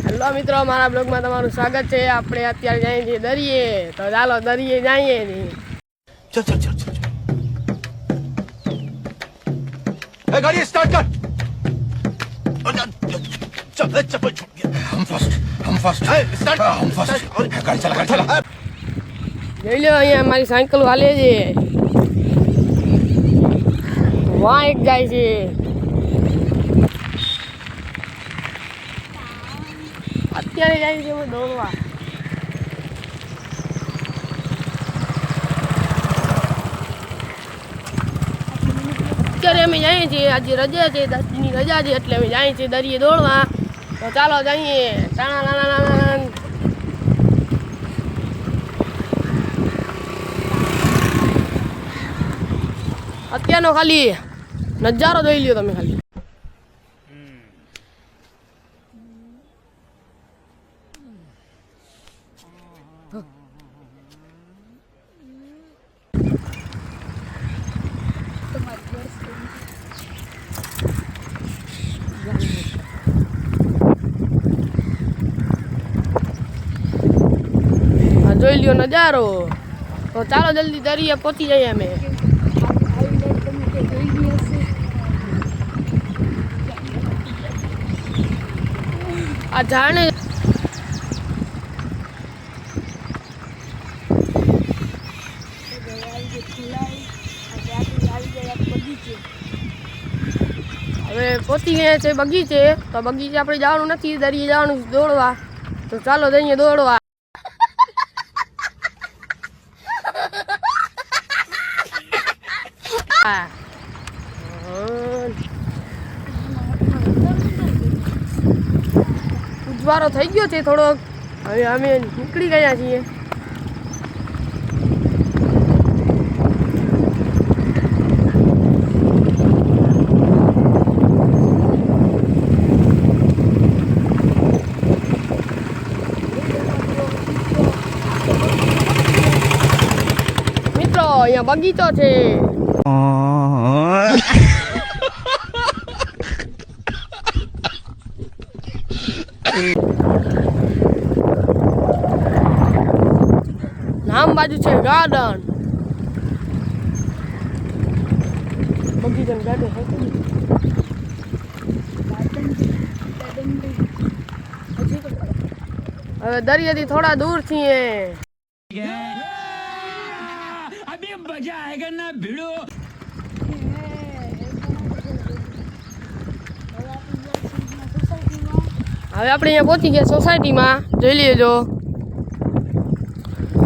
Hello મિત્રો, મારા બ્લોગમાં તમારું સ્વાગત છે। આપણે અત્યારે જઈએ છીએ દરિયે, તો ચાલો દરિયે જઈએ છીએ। चल चल चल चल ए गाड़ी स्टार्ट कर चल चप्पल छूट गया हम फर्स्ट स्टार्ट हम फर्स्ट गाड़ी चला જોઈ લો અહીંયા મારી સાયકલ હાલે છે, વાં એક જાય છે। અત્યારે જાય છે અમે દોડવા। અત્યારે અમે જઈએ છીએ, આજે રજા છે, 10 દીની રજા છે, એટલે અમે જઈએ છીએ દરિયે દોડવા। તો ચાલો જઈએ। અત્યારનો ખાલી નજારો જોઈ લ્યો તમે ખાલી। જોઈ લ્યો નજારો। તો ચાલો જલ્દી દરિયે પહોંચી જઈએ અમે। આ ઝાડને હવે પહોંચી ગયા છે બગીચે। તો બગીચે આપણે જવાનું નથી, દરિયે જવાનું દોડવા। તો ચાલો જઈએ દોડવા। ઉજવારો થઈ ગયો છે થોડોક, હવે અમે નીકળી ગયા છીએ। મિત્રો અહીંયા બગીચો છે। નામ બાજુ છે ગાર્ડન, બગીચા ગાર્ડન। હવે દરિયાથી થોડા દૂર છીએ। अभी मजा आएगा ना भिड़ो। હવે આપણે અહીંયા પહોંચી ગયા સોસાયટીમાં, જોઈ લેજો।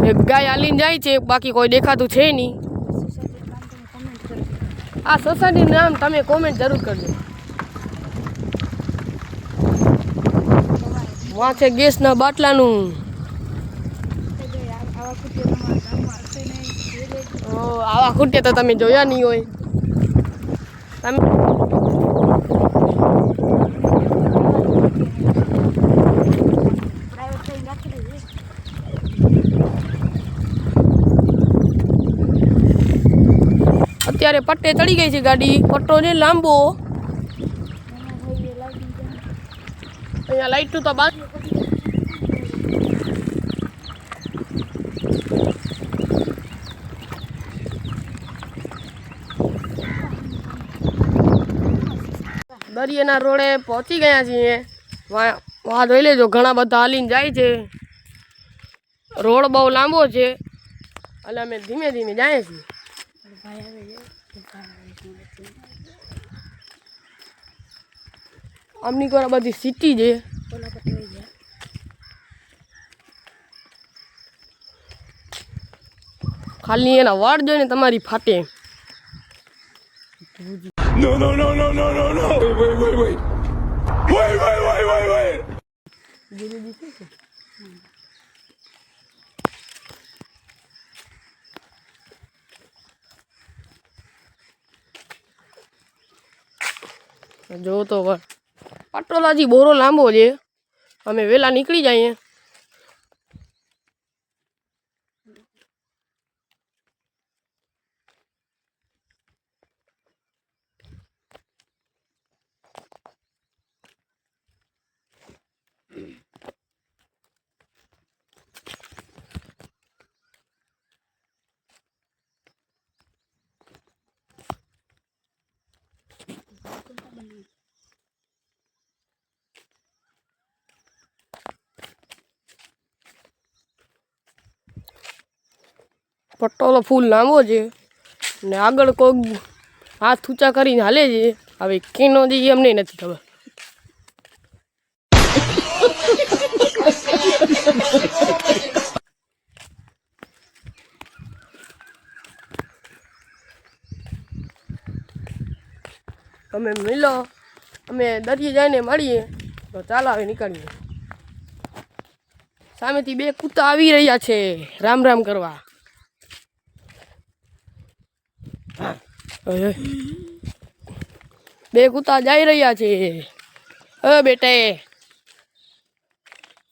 એક ગાય હાલીને જાય છે, બાકી કોઈ દેખાતું છે નહીં। આ સોસાયટીનું નામ તમે કોમેન્ટ જરૂર કરજો। વાં છે ગેસના બાટલાનું। આવા ખૂટે તો તમે જોયા નહીં હોય। તમે અત્યારે પટ્ટે ચડી ગઈ છે ગાડી, પટ્ટો ને લાંબો। અહીંયા લાઈટનું તો બાદ દરિયાના રોડે પહોંચી ગયા છીએ। વાં જોઈ લેજો, ઘણા બધા હાલીને જાય છે। રોડ બહુ લાંબો છે, એટલે અમે ધીમે ધીમે જઈએ છીએ। આમની કોઈ બધી સિટી છે, ખાલી એના વાળ જોઈને તમારી ફાટે। No no no no no no no wait જો તો પટોલાજી બોરો લાંબો છે, અમે વહેલા નીકળી જઈએ। પટોલો ફૂલ લાંબો છે ને આગળ કોક હાથ ઊંચા કરીને હાલે છે. હવે કેનો જે અમને નથી ખબર. તમે મિલો, અમે દરિયે જઈને મળીએ. તો ચાલો હવે નીકળીએ. સામેથી બે કૂતા આવી રહ્યા છે રામ રામ કરવા. બે કૂતા જઈ રહ્યા છે. બેટે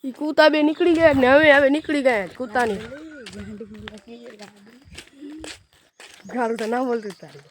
ઈ કૂતા બે નીકળી ગયા ને હવે નીકળી ગયા કૂતાની ગાડું તો ના બોલતું તારી.